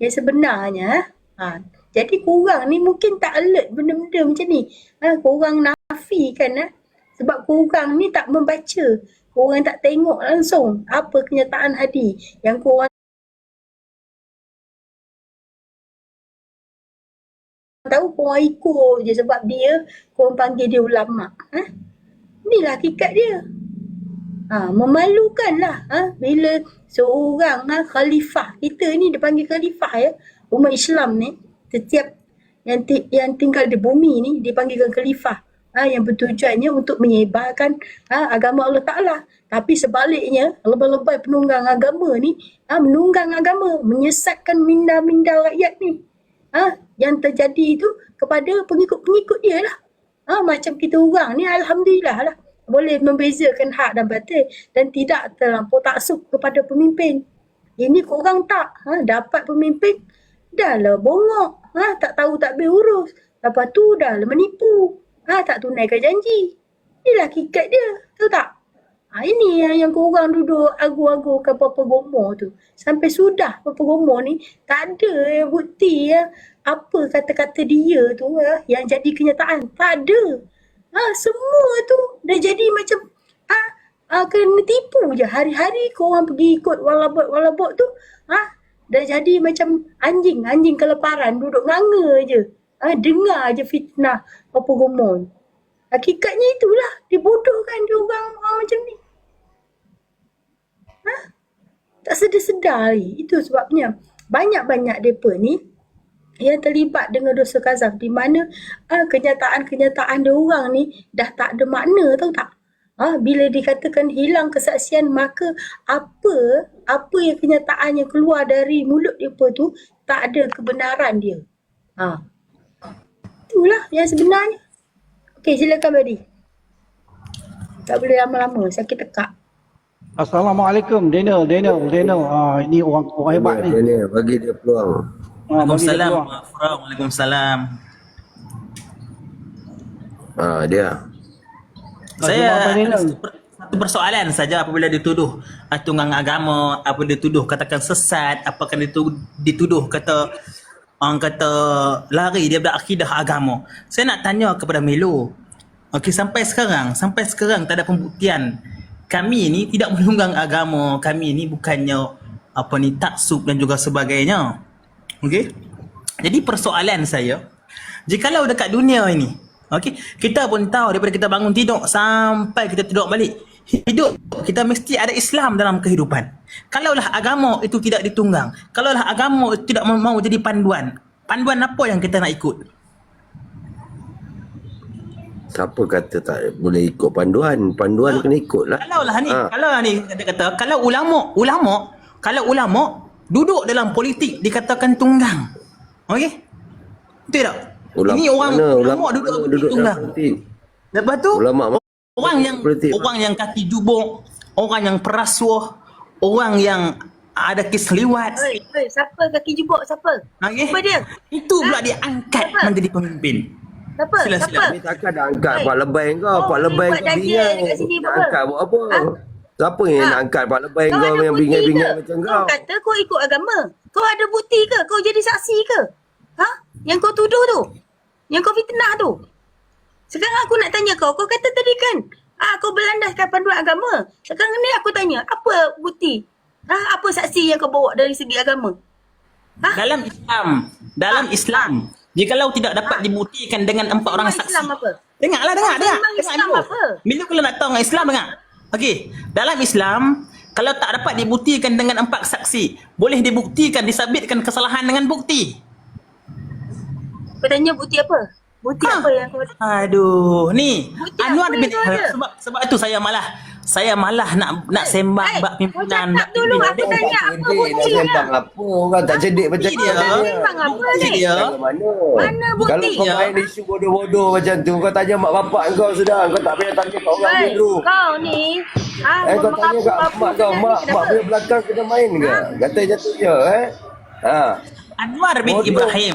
yang sebenarnya. Jadi korang ni mungkin tak alert benda-benda macam ni. Korang nafikan sebab korang ni tak membaca. Korang tak tengok langsung apa kenyataan hadi yang korang tahu, korang ikut je sebab dia korang panggil dia ulama. Inilah hakikat dia. Memalukan lah bila seorang khalifah kita ni, dia panggil khalifah ya, umat Islam ni, setiap yang tinggal di bumi ni dipanggilkan khalifah, yang bertujuannya untuk menyebarkan agama Allah Ta'ala. Tapi sebaliknya lebay-lebay penunggang agama ni menunggang agama, menyesatkan minda-minda rakyat ni, yang terjadi itu kepada pengikut-pengikut dia lah. Macam kita orang ni alhamdulillah lah boleh membezakan hak dan batil dan tidak terlampau taksub kepada pemimpin. Ini korang tak. Dapat pemimpin dah lah bongok, tak tahu tak berurus. Lepas tu dah lah menipu, tak tunaikan janji. Inilah hakikat dia, tahu tak? Ini yang korang duduk agu-agukan Papa Gomo tu. Sampai sudah Papa Gomo ni tak ada bukti apa kata-kata dia tu yang jadi kenyataan. Tak ada. Semua tu dah jadi macam kena tipu je. Hari-hari korang pergi ikut walabot tu, dah jadi macam anjing kelaparan, duduk nganga je. Dengar je fitnah Papa Gomo. Hakikatnya itulah, dibodohkan dia orang macam ni. Tak sedar-sedar lagi. Itu sebabnya banyak-banyak mereka ni yang terlibat dengan dosa kazaf, di mana kenyataan-kenyataan dia orang ni dah tak ada makna, tahu tak? Bila dikatakan hilang kesaksian, maka apa yang kenyataan yang keluar dari mulut mereka tu tak ada kebenaran dia. Itulah yang sebenarnya. Okey, silakan Badi. Tak boleh lama-lama, sakit tekak. Assalamualaikum, Daniel. Ini orang hebat ni. Daniel, bagi dia peluang. Waalaikumsalam. Waalaikumsalam. Dia. Saya satu persoalan saja apabila dituduh tunggang agama, apa dituduh katakan sesat, apakah dituduh kata orang kata lari daripada akidah agama. Saya nak tanya kepada Melo. Okey, sampai sekarang tak ada pembuktian. Kami ni tidak menunggang agama, kami ni bukannya taksub dan juga sebagainya. Okey. Jadi persoalan saya, jikalau dekat dunia ini, okey, kita pun tahu daripada kita bangun tidur sampai kita tidur balik, hidup kita mesti ada Islam dalam kehidupan. Kalaulah agama itu tidak ditunggang, kalaulah agama itu tidak mau jadi panduan apa yang kita nak ikut? Siapa kata tak boleh ikut panduan? Panduan kena ikut lah. Kalau ulama duduk dalam politik dikatakan tunggang. Okey? Betul tak? Ini ulama duduk tunggang. Lepas tu orang yang kaki jubuk, orang yang perasuah, orang yang ada kes liwat. Siapa kaki jubuk? Siapa? Okay? Siapa dia? Itu pula dia angkat menjadi pemimpin. Siapa? Ni takkan dah angkat Pak Lebay kau. Pak Lebay kau bingai. Nak angkat buat apa? Siapa yang nak angkat Pak Lebay kau yang bingai-bingai macam kau? Kau kata kau ikut agama. Kau ada bukti ke? Kau jadi saksi ke? Yang kau tuduh tu? Yang kau fitnah tu? Sekarang aku nak tanya kau kata tadi kan kau berlandaskan panduan agama. Sekarang ni aku tanya, apa bukti? Apa saksi yang kau bawa dari segi agama? Dalam Islam, jikalau tidak dapat dibuktikan dengan 4 orang saksi. Islam apa? Dengar. Islam apa? Bila kalau nak tahu dengan Islam, dengar. Okey, dalam Islam, kalau tak dapat dibuktikan dengan 4 saksi, boleh dibuktikan, disabitkan kesalahan dengan bukti. Kau tanya bukti apa? Bukti apa yang kau... Aduh, ni bukti Anwar bin sebab itu saya malah nak sembang bab pimpinan. Cakap dulu, aku tanya apa bukti nak sembang apa? Orang tak cerdik macam dia. Sembang apa ni? Mana bukti? Kalau kau main isu bodoh-bodoh macam tu, kau tanya mak bapak kau sudah. Kau tak payah tanya kat orang dulu. Kau ni kau tanya kat mak kau. Mak punya belakang kena main ke? Kata macam tu je Anwar bin Ibrahim.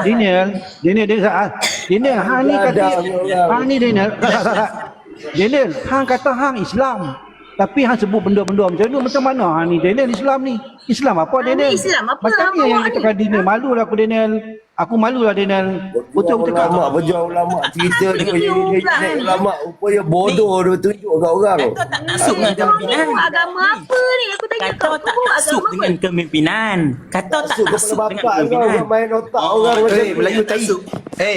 Daniel, hang ni kata hang Islam. Tapi hang sebut benda-benda macam ni macam mana hang ni Daniel Islam ni? Islam apa Daniel? Islam apa? Macam ni yang Awak cakap Daniel. Malulah aku Daniel. Aku malulah Daniel. Betul cakap. Berjuang ulama cerita dia ulama rupanya bodoh dia tunjuk kat orang. Kata tak taksub dengan kepimpinan. Agama apa ni? Aku tanya Kata tak taksub dengan kepimpinan. Kata tak taksub dengan kepimpinan. Orang main otak orang macam Melayu tai.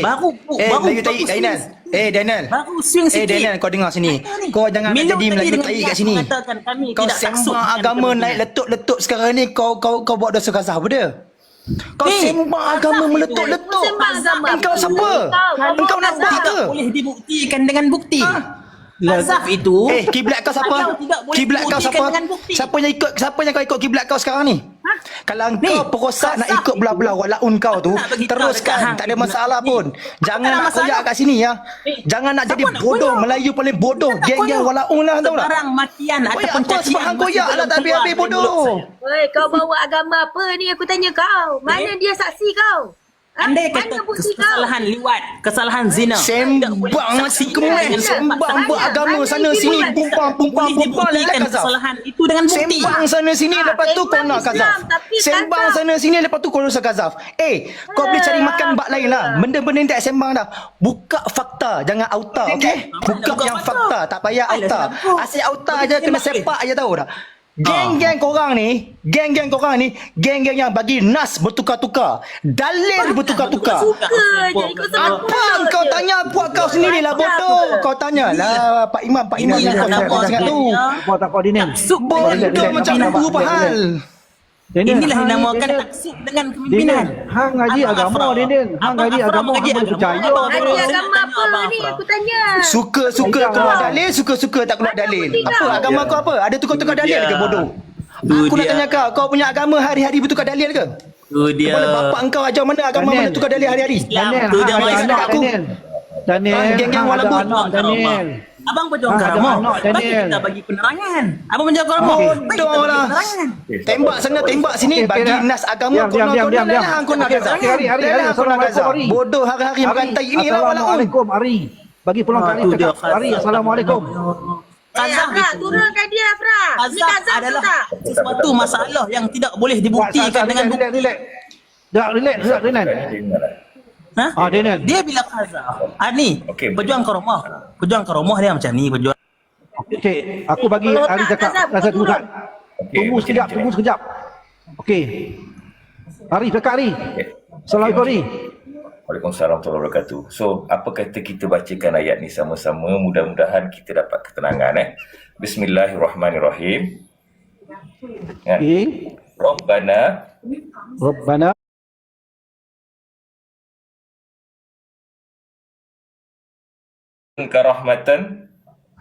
Baru Melayu tai Daniel. Daniel. Baru swing sikit. Daniel, kau dengar sini. Kau jangan nak jadi Melayu tai kat sini. Kau sembang agama naik letup-letup sekarang ni kau buat dosa kazah apa dia? Kau sembang agama meletup-letup. Engkau siapa? Engkau nak bukti ke? Boleh dibuktikan dengan bukti. Kazaf itu. Kiblat kau siapa? Kiblat kau siapa? Siapa yang kau ikut kiblat kau sekarang ni? Kalau engkau perosak nak ikut belah-belah walaun kau tu, teruskan, tak ada masalah pun. Jangan nak koyak kat sini ya. Jangan nak jadi bodoh, Melayu paling bodoh. Geng-geng walaun lah, tahu tak? Barang makian ataupun cacian. Sebab koyak lah tak habis-habis bodoh. Woi, kau bawa agama apa ni? Aku tanya kau. Mana dia saksi kau? Andai kata kesalahan liwat, kesalahan zina. Sembang macam kemen, sembang beragama sana sini, pumpang Dibuktikan kesalahan itu dengan bukti. Sembang sana sini lepas tu kau nak kazaf. Sembang sana sini lepas tu kau dosa kazaf. Kau boleh cari makan bak lain lah. Benda-benda ni tak sembang dah. Buka fakta, jangan auta, okey? Buka yang fakta, tak payah auta. Asyik auta aja kena sepak aja tahu dah. Geng-geng korang ni, geng-geng yang bagi nas bertukar-tukar, dalil bertukar-tukar. Apa kau tanya puak kau sendirilah bodoh. Kau tanyalah Pak Imam ni kau siapa sangat tu. Tak apa Daniel. Bodoh macam apa hal. Inilah yang dinamakan taksub dengan kepimpinan. Hang ngaji agama Daniel. Hang ngaji agama hang boleh percaya. Haji agama apa ni? Aku tanya. Suka-suka keluar dalil, suka-suka tak keluar dalil. Apa agama kau apa? Ada tukar-tukar dalil ke bodoh? Aku nak tanya kau punya agama hari-hari bertukar dalil ke? Tu dia. Kepala bapak engkau ajar mana agama mana tukar dalil hari-hari? Daniel, Tu dia hang main ada anak aku. Daniel, Geng-geng hang ada walaupun anak Daniel. Abang berjuang Ada agama. anak, Bagi Daniel. kita bagi penerangan. Abang berjuang agama. Bodoh lah. Tembak sana, tembak sini. Bagi nas agama kau nak kau nak lah kau nak kazaf. Hari, Assalamualaikum Ari. Bodoh hari-hari makan tai ini lah walaupun. Assalamualaikum Ari. Bagi pulang kali cakap. Ari, Assalamualaikum. Kazaf itu. Turunkan dia, Afra. Ni Kazaf kazaf adalah tak? sesuatu masalah yang tidak boleh dibuktikan dengan bukti. Relax. Ha? Daniel. Dia bila kazaf. Ni, berjuang karomah. Berjuang karomah dia macam ni, berjuang. Okey, aku bagi Ari cakap. Rasa tunggu tak? Tunggu sekejap. Okey. Ari cakap Ari. Assalamualaikum Ari. Waalaikumsalam warahmatullahi wabarakatuh. So, apa kata kita bacakan ayat ni sama-sama, mudah-mudahan kita dapat ketenangan. Bismillahirrahmanirrahim. Okey. Rabbana Rahmatan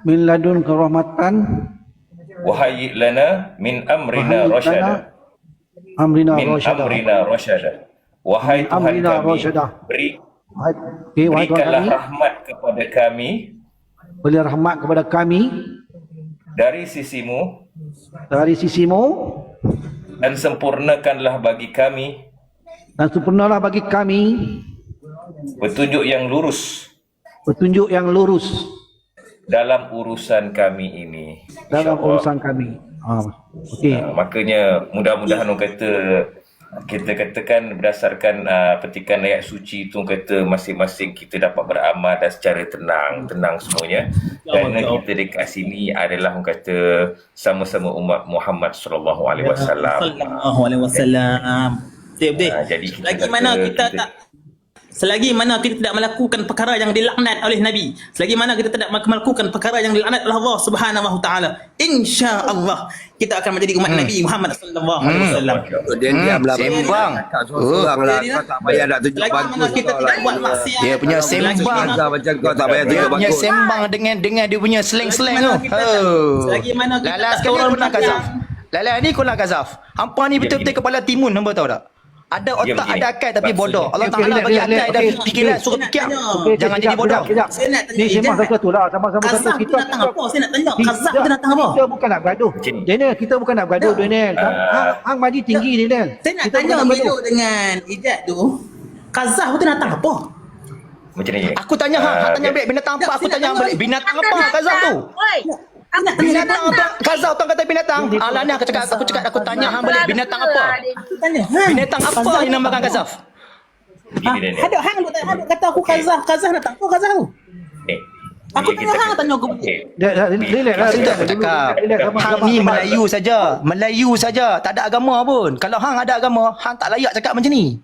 min ladunka rahmatan wa hayyi lana min amrina rasyada. amrina Min rasyada. amrina rasyada. Wahai Tuhan Amrina kami, rasyada. Okey, wahai Tuhan berikanlah kami, rahmat kepada kami beri rahmat kepada kami dari sisimu dari sisimu dan sempurnakanlah bagi kami dan sempurnalah bagi kami petunjuk yang lurus petunjuk yang lurus dalam urusan kami ini. dalam InsyaAllah. urusan kami. Okey. Makanya mudah-mudahan orang kata kita katakan berdasarkan petikan ayat suci itu kata masing-masing kita dapat beramal dan secara tenang semuanya. Kerana kita dekat sini adalah orang kata sama-sama umat Muhammad sallallahu alaihi wasallam. Sallallahu alaihi wasallam. Betul. Jadi kita Selagi mana kita tak Selagi mana kita tidak melakukan perkara yang dilaknat oleh Nabi, selagi mana kita tidak melakukan perkara yang dilaknat oleh Allah Subhanahu wa taala, insya-Allah kita akan menjadi umat Nabi Muhammad sallallahu alaihi wasallam. Dia diamlah Sembang. seorang lah. Kau tak payah nak tunjuk Selagi mana bagus kita kau tidak lah. buat maksiat, Dia punya selagi sembang. mana- Azhar macam kau tak payah Dia tunjuk punya bagus. sembang dengan dia punya slang-slang tu. selagi mana kita Lala tak sekali turun kau nak tangan. kazaf. Lala ni kau nak kazaf. Hampa ni betul-betul kepala timun hamba tahu tak? Ada otak, begini. ada akal tapi bodoh. Allah Okey, Taala bagi relax, akal dan okey. fikiran suruh fikir. Okey, Jangan kejap, jadi bodoh. kejap. Saya nak tanya Ni sembang Ijaz. satu lah. Sama-sama satu. Kazaf tu datang apa? Saya nak tanya. Kazaf tu datang apa? Kita bukan nak bergaduh. Daniel, kita bukan nak bergaduh Daniel. Hang maji tinggi Daniel. Saya nak Kita tanya bukan nak bergaduh. Milo dengan Ijaz tu, Kazaf tu datang apa? Macam ni. Aku tanya hang tanya balik binatang apa? Aku tanya hang balik binatang apa kazaf tu? Oi, Binatang apa? Kazaf tuan kata binatang. Alah ni aku cakap aku tanya hang balik binatang apa? Tanya. Binatang apa yang namakan Kazaf? Gini, Nenek. Ada hang duk kata aku Kazaf datang. Kau Kazaf tu. Nek, Aku ni tanya kita- hang tanya aku. Okey. Relax lah, relax. Aku cakap Relax, hang ni Melayu saja. Melayu saja, tak ada agama pun. Kalau hang ada agama, hang tak layak cakap macam ni.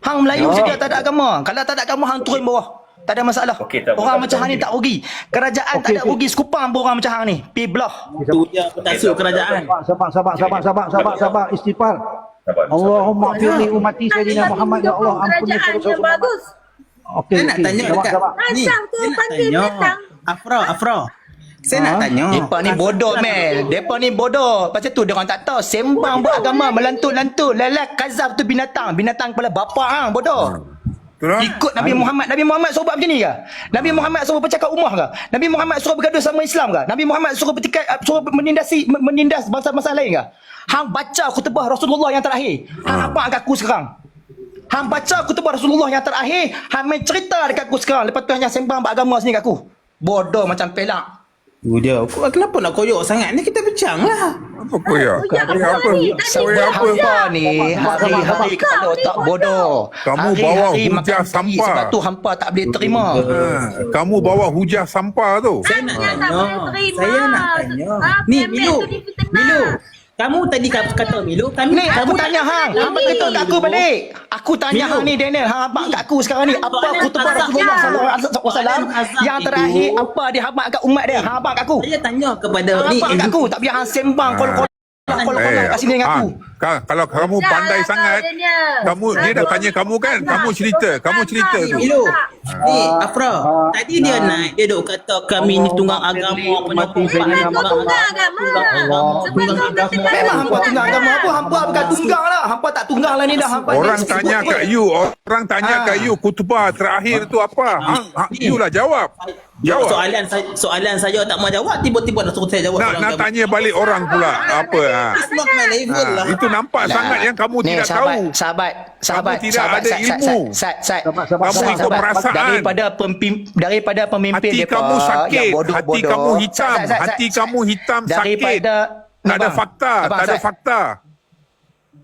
Hang Melayu saja tak ada agama. Kalau tak ada agama hang turun bawah. Tak ada masalah. Okey, tak apa, Orang tak macam apa. hang ni tak rugi. Kerajaan tak ada Okey. rugi sekupang pun orang macam hang ni. Pi belah. Tu je aku tak suka kerajaan. Sabar, istighfar. Sabar. Allahumma firli ummati Sayyidina Muhammad, ya Allah, ampuni Kerajaan dosa yang bagus. Okey, Saya nak tanya dekat sabar. ni. Asam tu Saya nak panggil tanya. binatang. Afro. Saya nak tanya. Depa ni bodoh Mel. Depa ni bodoh. Pasal tu dia orang tak tahu sembang beragama melantur-lantur. Lelak Kazaf tu binatang. Binatang kepala bapa hang bodoh. Ikut Nabi Muhammad. Nabi Muhammad suruh buat macam ni ke? Nabi Muhammad suruh bercakap umah ke? Nabi Muhammad suruh bergaduh sama Islam ke? Nabi Muhammad suruh menindas bangsa-bangsa lain ke? Hang baca khutbah Rasulullah yang terakhir. Hang apa kat aku sekarang? Hang baca khutbah Rasulullah yang terakhir, hang main cerita dekat aku sekarang. Lepas tu hang sembang beragama sini kat aku. Bodoh macam pelak. Tu dia. Kenapa nak koyok sangat ni? Kita bincang lah. Apa koyak? Koyak apa? Sebab Koyak apa? hampa ni hari-hari kepala otak bodoh. Kamu bawa Hari-hari hujah makan tai, sampah. sebab tu hampa tak boleh terima. Kamu bawa hujah sampah tu. Saya nak tak tanya. boleh terima. Saya nak tanya. Apa Ni yang Milu. tu difitnah? Milu. Kamu tadi kata Milu, kami Ni aku kamu tanya hang, hang Ni. beritahu kat aku balik. Aku tanya Milu. hang ni Daniel, hang abang kat aku sekarang ni. Apa Soalan khutbah Azhar. Rasulullah sallallahu alaihi wasallam Soalan Azhar yang itu. terakhir apa dia habaq kat umat dia? Hang abang kat aku. Saya tanya kepada Hang ni abang kat aku, tak biar hang sembang kol-kol kat sini dengan aku. Kalau kamu pandai Dah, sangat, kau, Daniel. kamu dia dah tanya kamu kan, kamu cerita tu. Milu. Ni Afra. Tadi dia naik, dia duk kata kami ni tunggang agama, penyokong Sayyidina Kau tunggang agama. Sebab kau tak cakap Memang hampa tunggang agama apa? Hampa bukan tunggang lah. Hampa tak tunggang lah ni dah. Hampa Orang ni tanya sebut kat you, orang tanya kat you khutbah terakhir tu apa? You lah jawab. Jawab. Soalan saya tak mau jawab, tiba-tiba nak suruh saya jawab. Nak tanya balik orang pula apa? It's not my level lah. Itu nampak sangat yang kamu Ni tidak tahu. sahabat Kamu tidak ada ilmu. Kamu ikut perasaan. Daripada pemimpin Hati depa kamu sakit, yang bodoh-bodoh. hati kamu hitam, hati kamu hitam sakit. Daripada Tak ada Abang, fakta, Abang, tak ada Sat. fakta.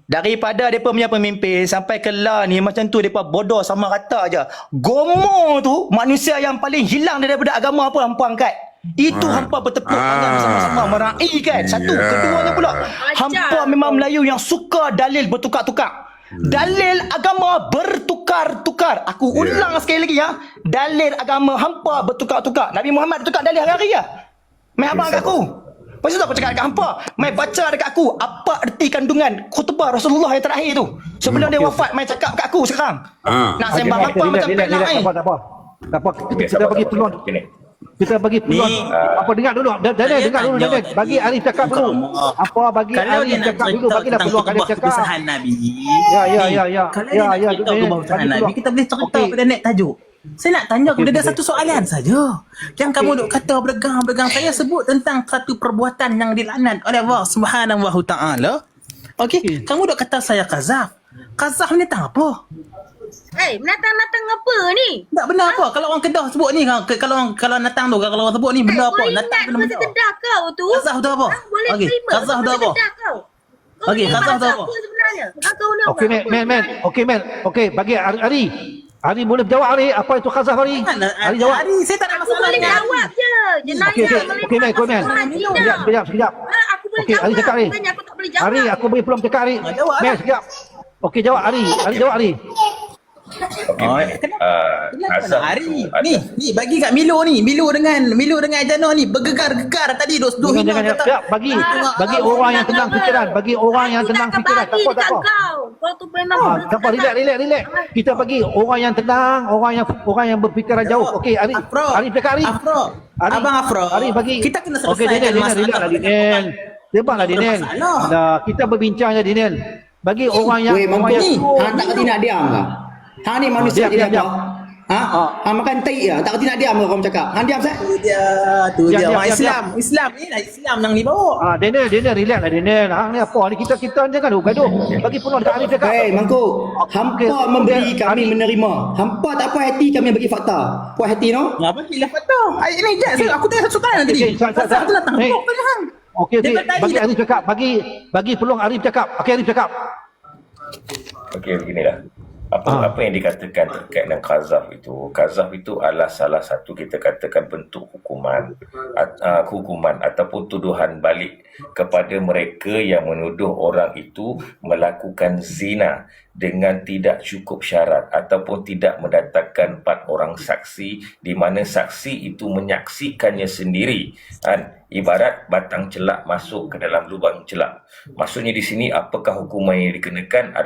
Daripada depa punya pemimpin sampai ke lah ni macam tu depa bodoh sama rata aja. Gomo tu manusia yang paling hilang daripada agama apa hampa angkat. Itu hampa bertepuk tangan bersama-sama meraihkan. Satu, Ya. keduanya pula hampa memang Melayu yang suka dalil bertukar-tukar. Dalil agama bertukar-tukar. Aku ulang sekali lagi ya. Dalil agama hampa bertukar-tukar. Nabi Muhammad tukar dalil hari-hari ya. Mai abang kat aku. Pasal tu aku cakap dekat hampa. Mai baca dekat aku apa erti kandungan khutbah Rasulullah yang terakhir tu. Sebelum dia wafat mai cakap kat aku sekarang. Nak sembang apa macam pelak ni. Tak apa. Kita bagi peluang. Kita bagi peluang. Apa dengar dulu. Daniel dengar dulu Daniel. Bagi Arif cakap dulu. Apa bagi Kalau dia Arif nak cakap dulu. cerita Bagilah tentang peluang Arif khutbah cakap. kebesaran Nabi. Ya. Kalau dia Ya, nak cerita Daniel, khutbah kebesaran bagi Nabi, peluang. kita boleh cerita Okey. pada net tajuk. Saya nak tanya kepada dia satu soalan saja. Yang kamu duk kata bergang-bergang, saya sebut tentang satu perbuatan yang dilaknat oleh Allah Subhanahu wa taala. Okey, kamu duk kata saya Kazaf. Kazaf ni tang apa? Natang-natang apa ni? Tak benar apa? Kalau orang Kedah sebut ni, kalau natang tu, kalau orang sebut ni benda apa? Boleh Natang ingat benda masa apa? Kedah kau tu. Kazaf tu apa? Boleh Okey, terima. Kazaf tu masa apa? Kedah kau. Kau Okey, ni Kazaf tu bahasa apa? sebenarnya? Kau ni Okey, apa men. sebenarnya? Okey, bagi Ari. Ari boleh jawab Ari. Apa itu khazaf Ari? Ari jawab. Hari saya tak ada Aku masalah boleh dengan jawab je. Jenayah Okey, men. Sekejap. Aku boleh Okey, Ari cakap Ari. Bukannya aku tak boleh jawab. Ari, aku beri peluang cakap Ari. Jawab lah. Men, sekejap. Okey, jawab Ari. Ari jawab Ari. Hari ni bagi kat Milo dengan Jano ni bergegar-gegar tadi dua Jangan. Ya, bagi orang yang tenang fikiran. Bagi orang yang tenang fikiran. Tak apa. Kau tu memang Tak apa, relax. Kita bagi orang yang tenang, orang yang berfikiran jauh. Okey, Ari. Ari cakap Ari. Ari. Abang Afro. Ari bagi. Kita kena Okey, selesaikan Daniel, masalah. relax lah Daniel. Tebanglah Daniel. masalah. Dah, kita berbincang je Daniel. Bagi orang yang Weh, orang mampus yang ni. Hang tak kerti nak diam ke? Hang ni manusia Diam. tidak tahu. Makan tai ya. Tak kerti nak diam orang cakap. Hang diam Sat. Tu dia Diam, orang diam, Islam ni lah Islam nang ni bawa. Daniel, relax lah Daniel. Hang ni apa ni, kita jangan gaduh. Bagi peluang dekat Arif cakap. Hei Mangkuk, hampa Okey. memberi, kami menerima. Hampa tak puas hati, kami bagi fakta. Puas hati no? Apa gila fakta? Ini je aku tanya satu soalan tadi. Pasal tu datang. Hey. Kok kan hang? Okey, Daripada tadi bagi dah- Arif cakap. Bagi peluang Arif cakap. Okey, Arif cakap. Okey, beginilah. Apa yang dikatakan terkait dengan qazaf itu adalah salah satu kita katakan bentuk hukuman ataupun tuduhan balik kepada mereka yang menuduh orang itu melakukan zina dengan tidak cukup syarat ataupun tidak mendatangkan 4 orang saksi di mana saksi itu menyaksikannya sendiri. Ibarat batang celak masuk ke dalam lubang celak. Maksudnya di sini apakah hukuman yang dikenakan